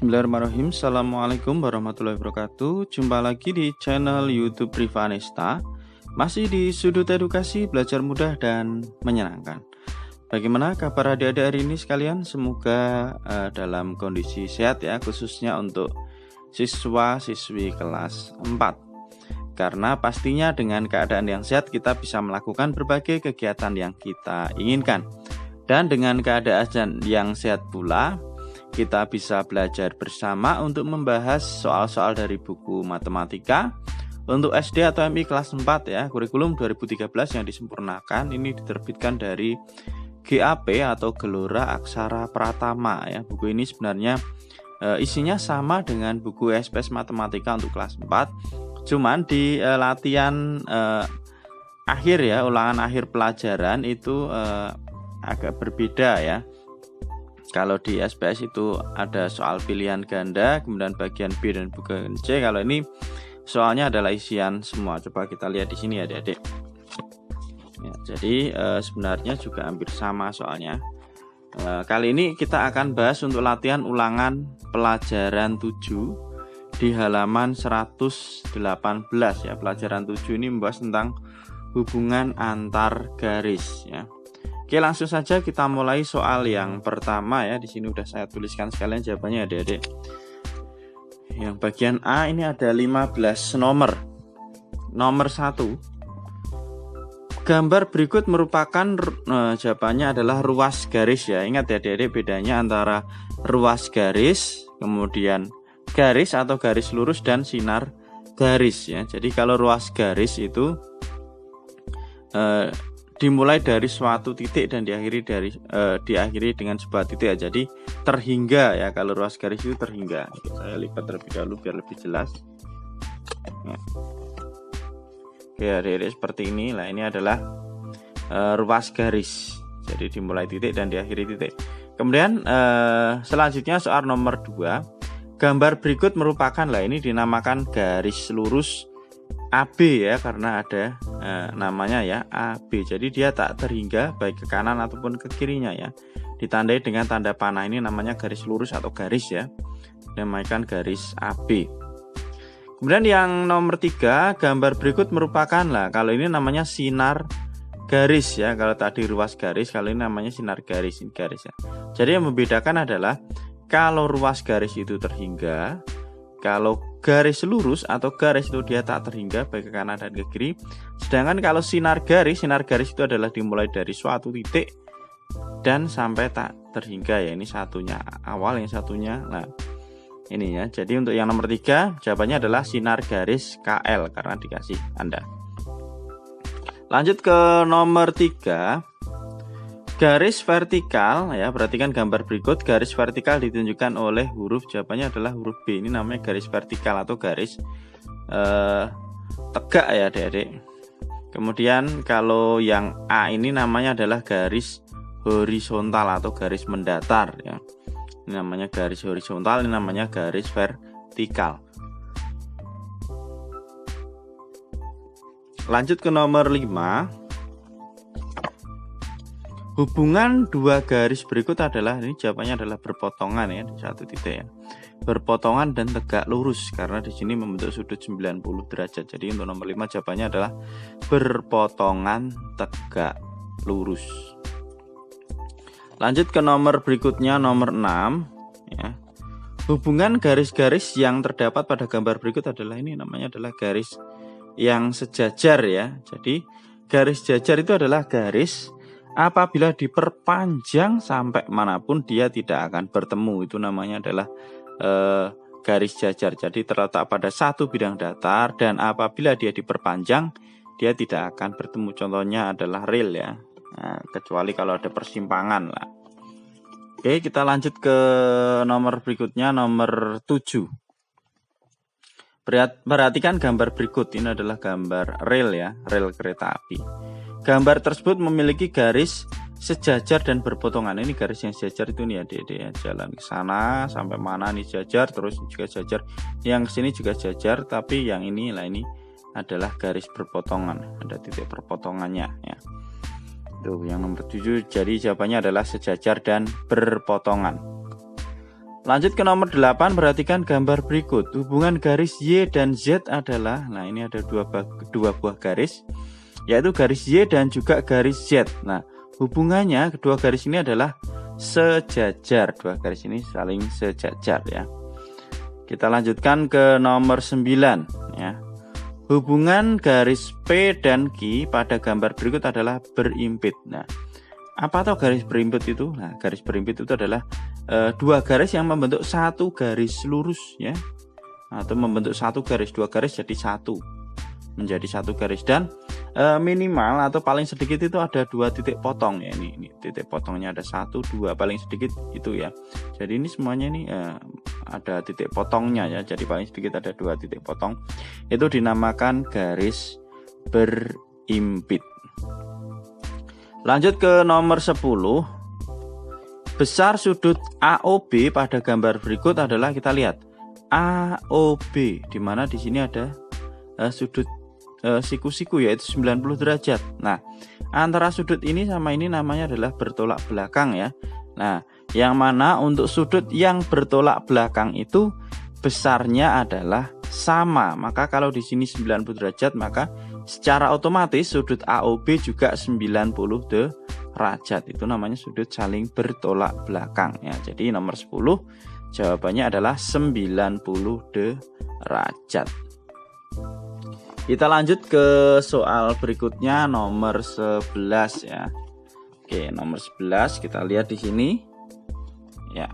Bismillahirrahmanirrahim. Assalamualaikum warahmatullahi wabarakatuh. Jumpa lagi di channel YouTube Rivanesta. Masih di sudut edukasi, belajar mudah dan menyenangkan. Bagaimana kabar adik-adik hari ini sekalian? Semoga dalam kondisi sehat ya, khususnya untuk siswa-siswi kelas 4. Karena pastinya dengan keadaan yang sehat kita bisa melakukan berbagai kegiatan yang kita inginkan. Dan dengan keadaan yang sehat pula, kita bisa belajar bersama untuk membahas soal-soal dari buku matematika untuk SD atau MI kelas 4 ya, kurikulum 2013 yang disempurnakan. Ini diterbitkan dari GAP atau Gelora Aksara Pratama ya. Buku ini sebenarnya isinya sama dengan buku SPS matematika untuk kelas 4. Cuman di latihan akhir ya, ulangan akhir pelajaran itu agak berbeda ya. Kalau di SPS itu ada soal pilihan ganda, kemudian bagian B dan bagian C. Kalau ini soalnya adalah isian semua. Coba kita lihat di sini ya adik-adik. Ya, jadi sebenarnya juga hampir sama soalnya. Kali ini kita akan bahas untuk latihan ulangan pelajaran 7 di halaman 118 ya. Pelajaran 7 ini membahas tentang hubungan antar garis ya. Oke, langsung saja kita mulai soal yang pertama ya. Di sini udah saya tuliskan sekalian jawabannya adik-adik. Yang bagian A ini ada 15 nomor. Nomor 1. Gambar berikut merupakan jawabannya adalah ruas garis ya. Ingat ya adik-adik, bedanya antara ruas garis, kemudian garis atau garis lurus dan sinar garis ya. Jadi kalau ruas garis itu dimulai dari suatu titik dan diakhiri dengan sebuah titik ya. Jadi terhingga ya, kalau ruas garis itu terhingga. Saya lipat terlebih dahulu biar lebih jelas ya. Oke adik-adik, seperti ini lah. Ini adalah ruas garis, jadi dimulai titik dan diakhiri titik. Kemudian selanjutnya soal nomor 2. Gambar berikut merupakan, lah ini dinamakan garis lurus AB ya, karena ada namanya ya AB. Jadi dia tak terhingga baik ke kanan ataupun ke kirinya ya. Ditandai dengan tanda panah, ini namanya garis lurus atau garis ya. Dinamakan garis AB. Kemudian yang nomor 3, gambar berikut merupakan, lah kalau ini namanya sinar garis ya. Kalau tadi ruas garis, kalau ini namanya sinar garis, ini garis ya. Jadi yang membedakan adalah kalau ruas garis itu terhingga, kalau garis lurus atau garis itu dia tak terhingga baik ke kanan dan ke kiri. Sedangkan kalau sinar garis itu adalah dimulai dari suatu titik dan sampai tak terhingga ya. Ini satunya awal, yang satunya nah ini ya. Jadi untuk yang nomor 3 jawabannya adalah sinar garis KL karena dikasih Anda. Lanjut ke nomor 3. Garis vertikal ya, perhatikan gambar berikut. Garis vertikal ditunjukkan oleh huruf, jawabannya adalah huruf B. Ini namanya garis vertikal atau garis tegak ya adik-adik. Kemudian kalau yang A ini namanya adalah garis horizontal atau garis mendatar ya. Ini namanya garis horizontal, ini namanya garis vertikal. Lanjut ke nomor 5. Hubungan dua garis berikut adalah, ini jawabannya adalah berpotongan ya, di satu titik ya. Berpotongan dan tegak lurus karena di sini membentuk sudut 90 derajat. Jadi untuk nomor 5 jawabannya adalah berpotongan tegak lurus. Lanjut ke nomor berikutnya, nomor 6 ya. Hubungan garis-garis yang terdapat pada gambar berikut adalah, ini namanya adalah garis yang sejajar ya. Jadi garis jajar itu adalah garis apabila diperpanjang sampai manapun dia tidak akan bertemu. Itu namanya adalah garis jajar. Jadi terletak pada satu bidang datar dan apabila dia diperpanjang dia tidak akan bertemu. Contohnya adalah rel ya. Nah, kecuali kalau ada persimpangan lah. Oke, kita lanjut ke nomor berikutnya, nomor 7. Perhatikan gambar berikut. Ini adalah gambar rel ya, rel kereta api. Gambar tersebut memiliki garis sejajar dan berpotongan. Ini garis yang sejajar itu nih adik-adik ya. Jalan ke sana sampai mana nih jajar, terus juga jajar. Yang sini juga jajar, tapi yang ini lah, ini adalah garis berpotongan. Ada titik perpotongannya ya. Tuh yang nomor 7, jadi jawabannya adalah sejajar dan berpotongan. Lanjut ke nomor 8, perhatikan gambar berikut. Hubungan garis Y dan Z adalah, nah ini ada dua buah garis, yaitu garis Y dan juga garis Z. Nah, hubungannya kedua garis ini adalah sejajar. Dua garis ini saling sejajar ya. Kita lanjutkan ke nomor 9 ya. Hubungan garis P dan Q pada gambar berikut adalah berimpit. Nah, apa tuh garis berimpit itu? Nah, garis berimpit itu adalah dua garis yang membentuk satu garis lurus ya, atau membentuk satu garis, dua garis jadi satu, menjadi satu garis, dan minimal atau paling sedikit itu ada dua titik potong ya. Ini titik potongnya ada 1, 2, paling sedikit itu ya. Jadi ini semuanya ini ada titik potongnya ya, jadi paling sedikit ada dua titik potong. Itu dinamakan garis berimpit. Lanjut ke nomor 10. Besar sudut AOB pada gambar berikut adalah, kita lihat AOB, di mana di sini ada sudut siku-siku yaitu 90 derajat. Nah, antara sudut ini sama ini namanya adalah bertolak belakang ya. Nah, yang mana untuk sudut yang bertolak belakang itu besarnya adalah sama. Maka kalau di sini 90 derajat, maka secara otomatis sudut AOB juga 90 derajat. Itu namanya sudut saling bertolak belakang ya. Jadi nomor 10 jawabannya adalah 90 derajat. Kita lanjut ke soal berikutnya, nomor 11 ya. Oke, nomor 11 kita lihat di sini. Ya.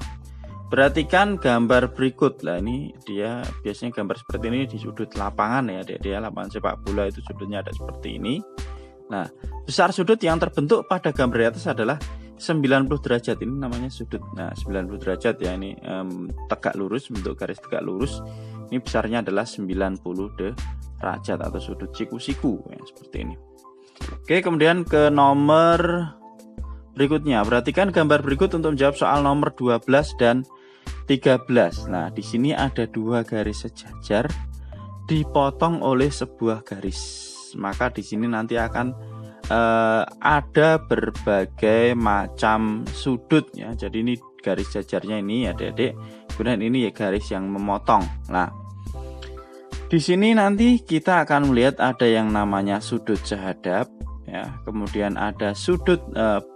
Perhatikan gambar berikut. Lah ini dia biasanya gambar seperti ini di sudut lapangan ya. Dia lapangan sepak bola itu sudutnya ada seperti ini. Nah, besar sudut yang terbentuk pada gambar di atas adalah 90 derajat. Ini namanya sudut. Nah, 90 derajat ya, ini tegak lurus, bentuk garis tegak lurus. Ini besarnya adalah 90 derajat atau sudut siku-siku ya, seperti ini. Oke, kemudian ke nomor berikutnya. Perhatikan gambar berikut untuk menjawab soal nomor 12 dan 13. Nah, di sini ada dua garis sejajar dipotong oleh sebuah garis. Maka di sini nanti akan ada berbagai macam sudut ya. Jadi ini garis jajarnya ini adik-adik. Kemudian ini ya garis yang memotong. Nah, di sini nanti kita akan melihat ada yang namanya sudut sehadap ya. Kemudian ada sudut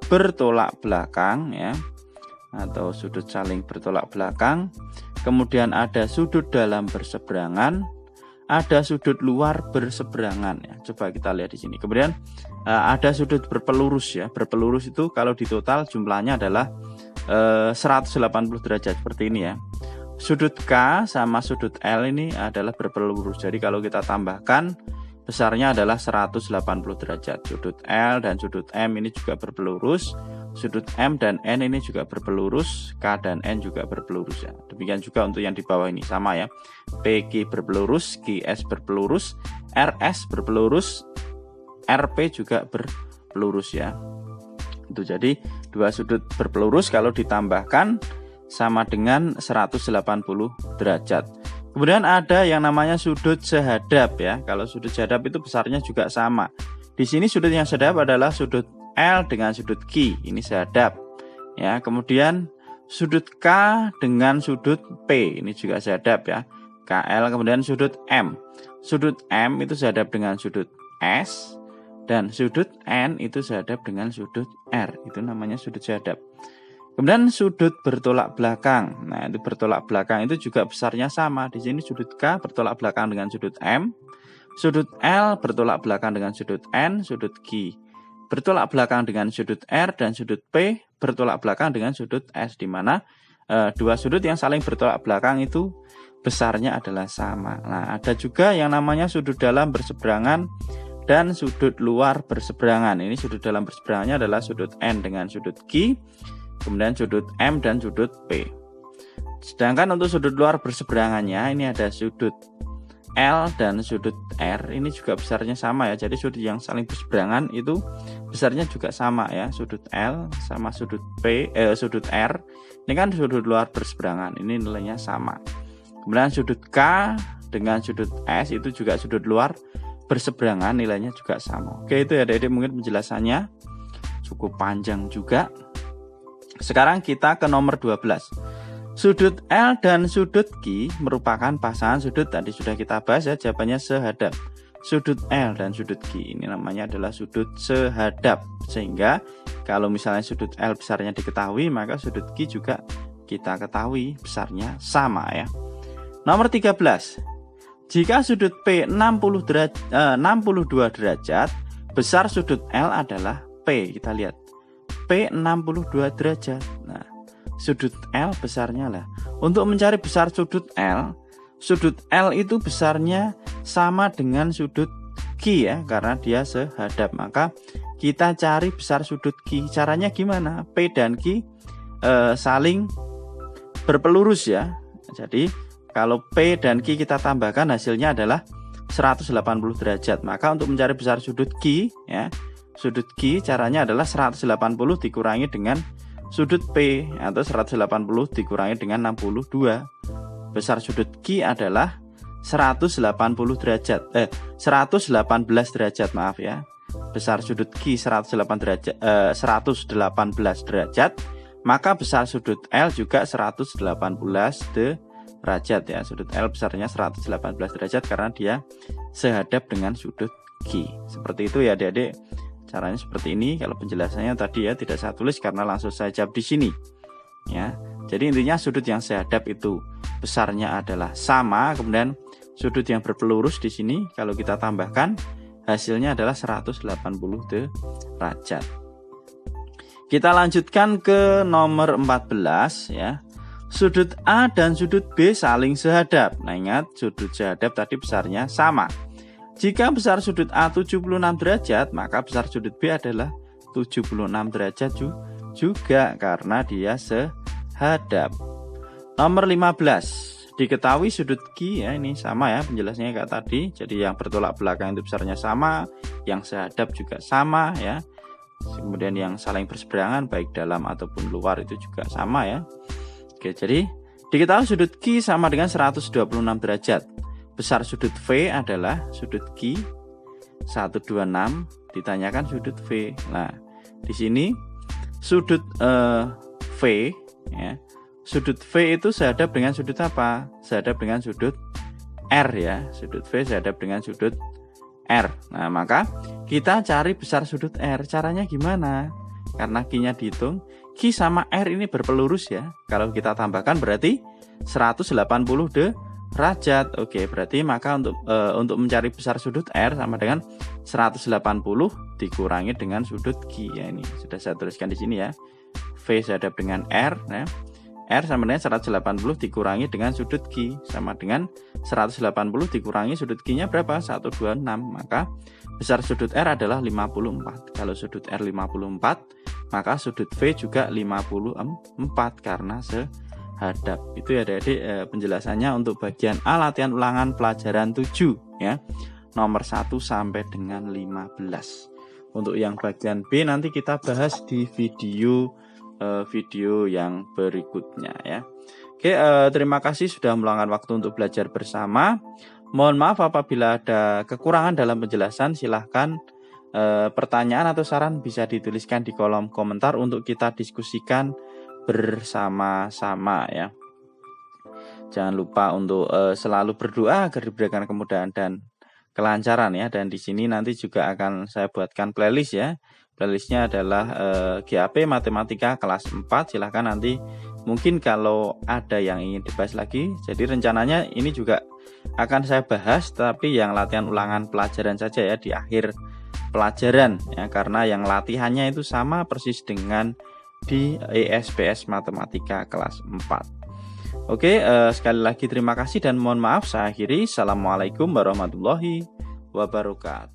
bertolak belakang ya, atau sudut saling bertolak belakang. Kemudian ada sudut dalam berseberangan, ada sudut luar berseberangan ya. Coba kita lihat di sini. Kemudian ada sudut berpelurus ya. Berpelurus itu kalau di total jumlahnya adalah 180 derajat seperti ini ya. Sudut K sama sudut L ini adalah berpelurus. Jadi kalau kita tambahkan besarnya adalah 180 derajat. Sudut L dan sudut M ini juga berpelurus. Sudut M dan N ini juga berpelurus. K dan N juga berpelurus ya. Demikian juga untuk yang di bawah ini sama ya. PQ berpelurus, QS berpelurus, RS berpelurus, RP juga berpelurus ya. Itu jadi dua sudut berpelurus kalau ditambahkan sama dengan 180 derajat. Kemudian ada yang namanya sudut sehadap ya. Kalau sudut sehadap itu besarnya juga sama. Di sini sudut yang sehadap adalah sudut L dengan sudut Q. Ini sehadap. Ya, kemudian sudut K dengan sudut P. Ini juga sehadap ya. KL, kemudian sudut M. Sudut M itu sehadap dengan sudut S, dan sudut N itu sehadap dengan sudut R. Itu namanya sudut sehadap. Kemudian sudut bertolak belakang. Nah, itu bertolak belakang itu juga besarnya sama. Di sini sudut K bertolak belakang dengan sudut M, sudut L bertolak belakang dengan sudut N, sudut Q bertolak belakang dengan sudut R, dan sudut P bertolak belakang dengan sudut S, di mana dua sudut yang saling bertolak belakang itu besarnya adalah sama. Nah, ada juga yang namanya sudut dalam berseberangan dan sudut luar berseberangan. Ini sudut dalam berseberangannya adalah sudut N dengan sudut Q, kemudian sudut M dan sudut P. Sedangkan untuk sudut luar berseberangannya ini ada sudut L dan sudut R. Ini juga besarnya sama ya. Jadi sudut yang saling berseberangan itu besarnya juga sama ya. Sudut L sama sudut sudut R. Ini kan sudut luar berseberangan. Ini nilainya sama. Kemudian sudut K dengan sudut S itu juga sudut luar berseberangan, nilainya juga sama. Oke, itu ya adik-adik mungkin penjelasannya cukup panjang juga. Sekarang kita ke nomor 12. Sudut L dan sudut Q merupakan pasangan sudut, tadi sudah kita bahas ya, jawabannya sehadap. Sudut L dan sudut Q ini namanya adalah sudut sehadap. Sehingga kalau misalnya sudut L besarnya diketahui, maka sudut Q juga kita ketahui besarnya sama ya. Nomor 13. Jika sudut P 62 derajat, besar sudut L adalah P. Kita lihat. P 62 derajat. Nah, sudut L besarnya lah. Untuk mencari besar sudut L itu besarnya sama dengan sudut Q ya, karena dia sehadap. Maka kita cari besar sudut Q. Caranya gimana? P dan Q saling berpelurus ya. Jadi kalau P dan Q kita tambahkan hasilnya adalah 180 derajat. Maka untuk mencari besar sudut Q ya, sudut Q caranya adalah 180 dikurangi dengan sudut P atau 180 dikurangi dengan 62. Besar sudut Q adalah 118 derajat. Maaf ya. Besar sudut Q 118 derajat, maka besar sudut L juga 118 derajat ya. Sudut L besarnya 118 derajat karena dia sehadap dengan sudut Q. Seperti itu ya Adik-adik. Caranya seperti ini. Kalau penjelasannya tadi ya tidak saya tulis karena langsung saya jawab di sini. Ya. Jadi intinya sudut yang sehadap itu besarnya adalah sama, kemudian sudut yang berpelurus di sini kalau kita tambahkan hasilnya adalah 180 derajat. Kita lanjutkan ke nomor 14 ya. Sudut A dan sudut B saling sehadap. Nah, ingat sudut sehadap tadi besarnya sama. Jika besar sudut A 76 derajat, maka besar sudut B adalah 76 derajat juga karena dia sehadap. Nomor 15. Diketahui sudut Q ya, ini sama ya penjelasannya kayak tadi. Jadi yang bertolak belakang itu besarnya sama, yang sehadap juga sama ya. Kemudian yang saling berseberangan baik dalam ataupun luar itu juga sama ya. Oke, jadi diketahui sudut Q sama dengan 126 derajat. Besar sudut V adalah sudut Q 126 ditanyakan sudut V. Nah, di sini sudut V ya. Sudut V itu sehadap dengan sudut apa? Sehadap dengan sudut R ya. Sudut V sehadap dengan sudut R. Nah, maka kita cari besar sudut R. Caranya gimana? Karena Q-nya dihitung, Q sama R ini berpelurus ya. Kalau kita tambahkan berarti 180 derajat. Oke, berarti maka untuk mencari besar sudut R sama dengan 180 dikurangi dengan sudut Q ya, ini sudah saya tuliskan di sini ya. V sehadap dengan R ya. R sama dengan 180 dikurangi dengan sudut Q sama dengan 180 dikurangi sudut Q-nya berapa? 126. Maka besar sudut R adalah 54. Kalau sudut R 54, maka sudut V juga 54 karena sehadap. Itu ya Adik-adik penjelasannya untuk bagian A latihan ulangan pelajaran 7 ya. Nomor 1 sampai dengan 15. Untuk yang bagian B nanti kita bahas di video yang berikutnya ya. Oke, terima kasih sudah meluangkan waktu untuk belajar bersama. Mohon maaf apabila ada kekurangan dalam penjelasan. Silahkan pertanyaan atau saran bisa dituliskan di kolom komentar untuk kita diskusikan bersama-sama ya. Jangan lupa untuk selalu berdoa agar diberikan kemudahan dan kelancaran ya. Dan di sini nanti juga akan saya buatkan playlist ya. Playlistnya adalah GAP Matematika kelas 4. Silahkan nanti mungkin kalau ada yang ingin dibahas lagi. Jadi rencananya ini juga akan saya bahas, tapi yang latihan ulangan pelajaran saja ya di akhir pelajaran ya, karena yang latihannya itu sama persis dengan di ESPS Matematika kelas 4. Oke, sekali lagi terima kasih dan mohon maaf saya akhiri. Assalamualaikum warahmatullahi wabarakatuh.